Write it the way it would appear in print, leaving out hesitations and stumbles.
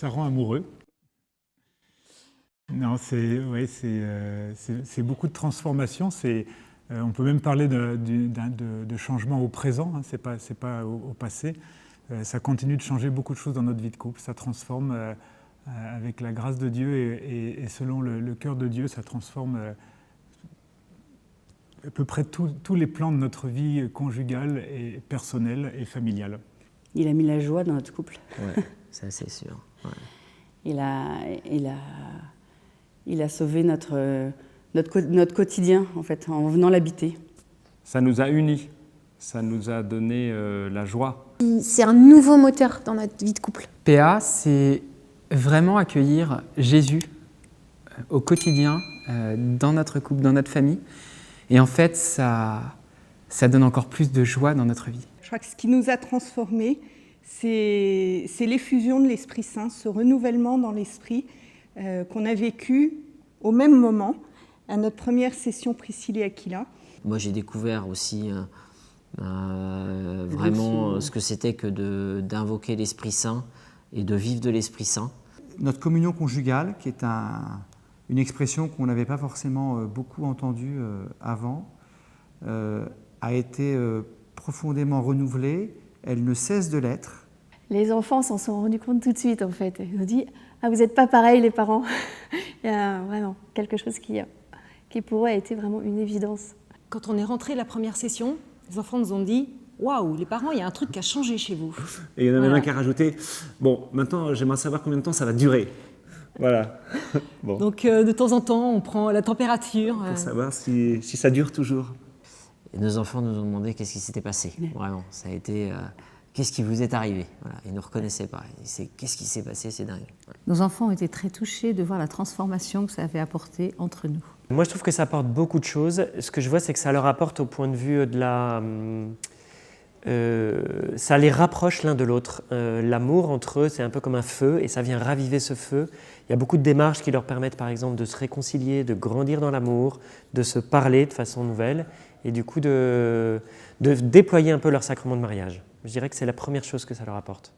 ça rend amoureux. Non, c'est beaucoup de transformation. On peut même parler de changement au présent, hein, c'est pas au passé. Ça continue de changer beaucoup de choses dans notre vie de couple. Ça transforme avec la grâce de Dieu et selon le cœur de Dieu, ça transforme à peu près tous les plans de notre vie conjugale et personnelle et familiale. Il a mis la joie dans notre couple. Ouais, ça c'est sûr. Ouais. Il a sauvé notre quotidien, en fait, en venant l'habiter. Ça nous a unis, ça nous a donné la joie. C'est un nouveau moteur dans notre vie de couple. PA, c'est vraiment accueillir Jésus au quotidien, dans notre couple, dans notre famille. Et en fait, ça donne encore plus de joie dans notre vie. Je crois que ce qui nous a transformés, c'est l'effusion de l'Esprit Saint, ce renouvellement dans l'esprit qu'on a vécu au même moment à notre première session Priscille et Aquila. Moi, j'ai découvert aussi vraiment ce que c'était que d'invoquer l'Esprit Saint et de vivre de l'Esprit Saint. Notre communion conjugale, qui est une expression qu'on n'avait pas forcément beaucoup entendue avant, a été profondément renouvelée. Elle ne cesse de l'être. Les enfants s'en sont rendus compte tout de suite, en fait. Ils ont dit « Ah, vous n'êtes pas pareils, les parents !» Il y a vraiment quelque chose qui pour eux a été vraiment une évidence. Quand on est rentré la première session, les enfants nous ont dit « Waouh, les parents, il y a un truc qui a changé chez vous. » Et il y en a même un qui a rajouté « Bon, maintenant, j'aimerais savoir combien de temps ça va durer. » Voilà. Bon. Donc, de temps en temps, on prend la température. Pour savoir si ça dure toujours. Et nos enfants nous ont demandé qu'est-ce qui s'était passé. Vraiment, ça a été qu'est-ce qui vous est arrivé. Voilà. Ils ne reconnaissaient pas. Qu'est-ce qui s'est passé, c'est dingue. Ouais. Nos enfants ont été très touchés de voir la transformation que ça avait apporté entre nous. Moi, je trouve que ça apporte beaucoup de choses. Ce que je vois, c'est que ça leur apporte au point de vue de la... ça les rapproche l'un de l'autre. L'amour entre eux, c'est un peu comme un feu et ça vient raviver ce feu. Il y a beaucoup de démarches qui leur permettent, par exemple, de se réconcilier, de grandir dans l'amour, de se parler de façon nouvelle et du coup de déployer un peu leur sacrement de mariage. Je dirais que c'est la première chose que ça leur apporte.